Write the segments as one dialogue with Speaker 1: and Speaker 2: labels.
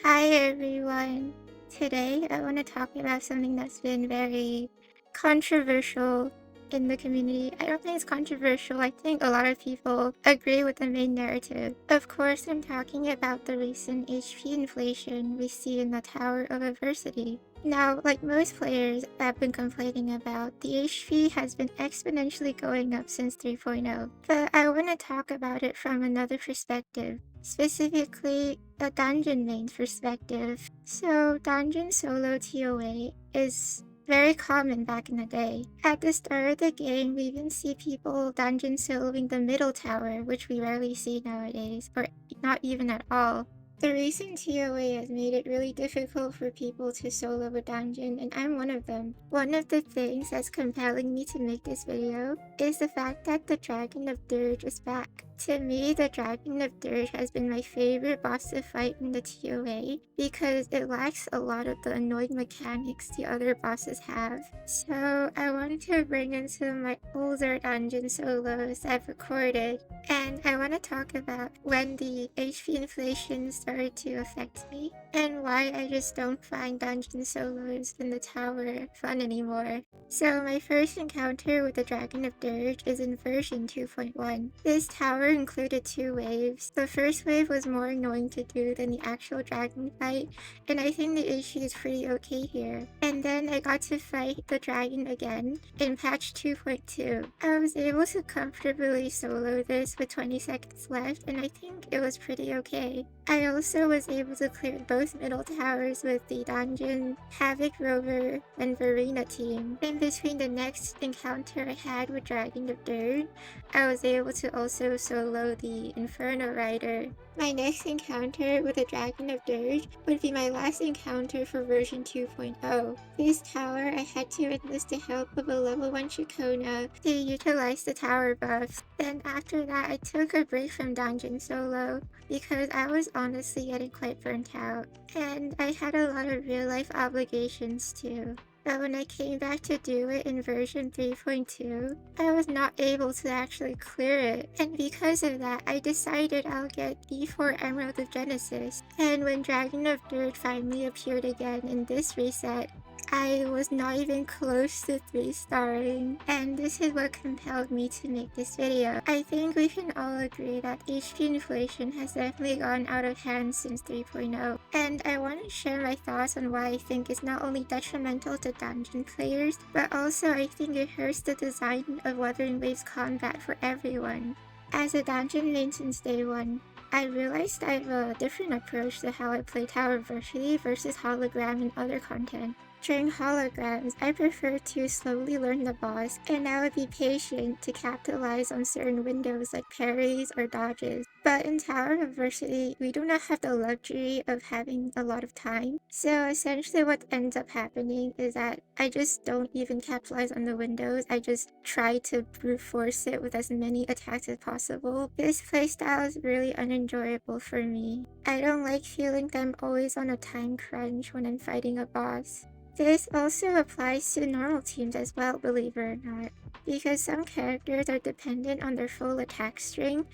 Speaker 1: Hi everyone. Today I want to talk about something that's been very controversial in the community. I don't think it's controversial. I think a lot of people agree with the main narrative. Of course, I'm talking about the recent HP inflation we see in the Tower of Adversity. Now, like most players have been complaining about, the HP has been exponentially going up since 3.0, but I want to talk about it from another perspective, specifically a Danjin main perspective. So, Danjin solo TOA is very common back in the day. At the start of the game, we even see people Danjin soloing the middle tower, which we rarely see nowadays, or not even at all. The recent TOA has made it really difficult for people to solo a dungeon, and I'm one of them. One of the things that's compelling me to make this video is the fact that the Dragon of Dirge is back. To me, the Dragon of Dirge has been my favorite boss to fight in the TOA because it lacks a lot of the annoying mechanics the other bosses have. So I wanted to bring in some of my older dungeon solos I've recorded, and I want to talk about when the HP inflation started to affect me and why I just don't find dungeon solos in the tower fun anymore. So my first encounter with the Dragon of Dirge is in version 2.1. This tower included two waves. The first wave was more annoying to do than the actual dragon fight, and I think the issue is pretty okay here. And then I got to fight the dragon again in patch 2.2. I was able to comfortably solo this with 20 seconds left, and I think it was pretty okay. I also was able to clear both middle towers with the Danjin, Havoc Rover, and Verena team. In between the next encounter I had with Dragon of Dirge, I was able to also solo the Inferno Rider. My next encounter with the Dragon of Dirge would be my last encounter for version 2.0. This tower I had to enlist the help of a level 1 Chikona to utilize the tower buffs. Then after that I took a break from dungeon solo because I was honestly getting quite burnt out, and I had a lot of real life obligations too. But when I came back to do it in version 3.2, I was not able to actually clear it, and because of that, I decided I'll get E4 Emerald of Genesis. And when Dragon of Dirt finally appeared again in this reset, I was not even close to 3-starring, and this is what compelled me to make this video. I think we can all agree that HP inflation has definitely gone out of hand since 3.0, and I want to share my thoughts on why I think it's not only detrimental to dungeon players, but also I think it hurts the design of Wuthering Waves combat for everyone. As a dungeon main since day one, I realized I have a different approach to how I play Tower Adversity versus Hologram and other content. During holograms, I prefer to slowly learn the boss, and I would be patient to capitalize on certain windows like parries or dodges. But in Tower of Adversity, we do not have the luxury of having a lot of time. So essentially what ends up happening is that I just don't even capitalize on the windows, I just try to brute force it with as many attacks as possible. This playstyle is really unenjoyable for me. I don't like feeling that I'm always on a time crunch when I'm fighting a boss. This also applies to normal teams as well, believe it or not, because some characters are dependent on their full attack string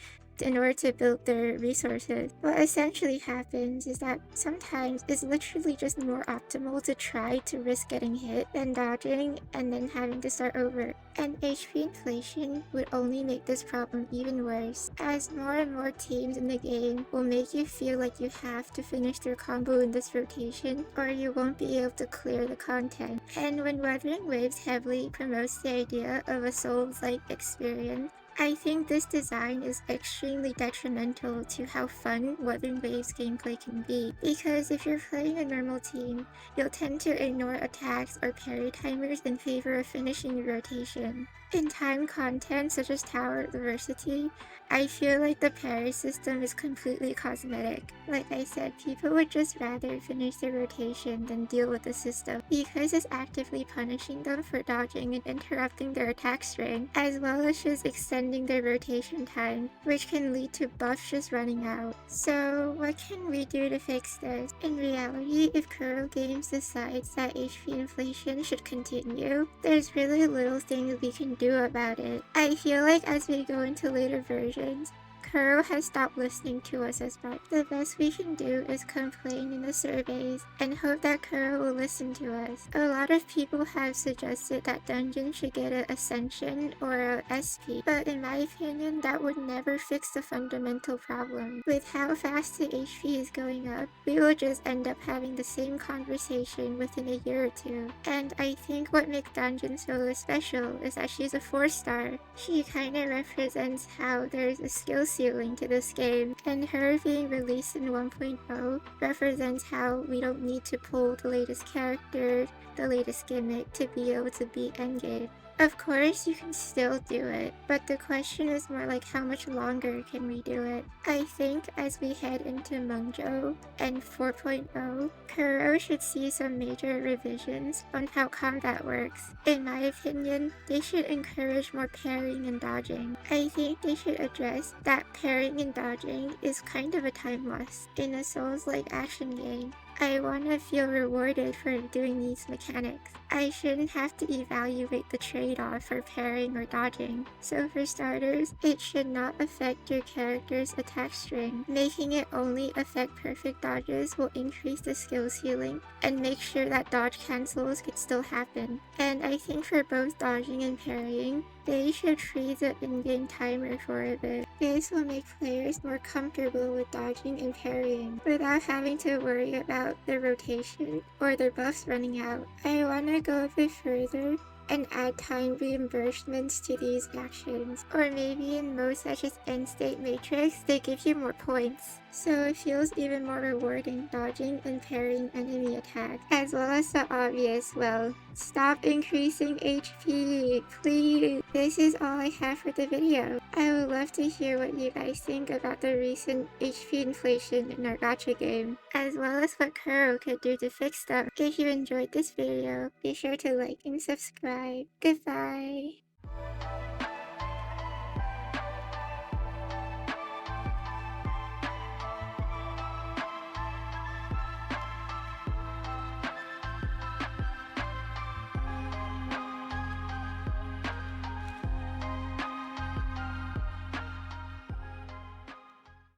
Speaker 1: in order to build their resources. What essentially happens is that sometimes it's literally just more optimal to try to risk getting hit than dodging and then having to start over. And HP inflation would only make this problem even worse, as more and more teams in the game will make you feel like you have to finish their combo in this rotation or you won't be able to clear the content. And when Wuthering Waves heavily promotes the idea of a Souls-like experience, I think this design is extremely detrimental to how fun Wuthering Waves gameplay can be, because if you're playing a normal team, you'll tend to ignore attacks or parry timers in favor of finishing your rotation. In time content such as Tower Adversity, I feel like the parry system is completely cosmetic. Like I said, people would just rather finish their rotation than deal with the system because it's actively punishing them for dodging and interrupting their attack string, as well as just extending their rotation time, which can lead to buffs just running out. So what can we do to fix this? In reality, if Kuro Games decides that HP inflation should continue, there's really little things we can do about it. I feel like as we go into later versions, Kuro has stopped listening to us as much. The best we can do is complain in the surveys and hope that Kuro will listen to us. A lot of people have suggested that Danjin should get an Ascension or a SP, but in my opinion, that would never fix the fundamental problem. With how fast the HP is going up, we will just end up having the same conversation within a year or two. And I think what makes Danjin so special is that she's a 4-star. She kinda represents how there's a skill ceiling to this game, and her being released in 1.0 represents how we don't need to pull the latest character, the latest gimmick to be able to beat endgame. Of course, you can still do it, but the question is more like how much longer can we do it? I think as we head into Mungjo and 4.0, Kuro should see some major revisions on how combat works. In my opinion, they should encourage more parrying and dodging. I think they should address that parrying and dodging is kind of a time loss in a Souls-like action game. I want to feel rewarded for doing these mechanics. I shouldn't have to evaluate the trade-off for parrying or dodging. So for starters, it should not affect your character's attack string. Making it only affect perfect dodges will increase the skill ceiling and make sure that dodge cancels can still happen. And I think for both dodging and parrying, they should freeze the in-game timer for a bit. This will make players more comfortable with dodging and parrying without having to worry about their rotation or their buffs running out. I want to go a bit further and add time reimbursements to these actions. Or maybe in modes such as End State Matrix, they give you more points. So it feels even more rewarding dodging and parrying enemy attacks. As well as the obvious, well, stop increasing HP, please. This is all I have for the video. I would love to hear what you guys think about the recent HP inflation in our gacha game, as well as what Kuro could do to fix them. If you enjoyed this video, be sure to like and subscribe. Goodbye!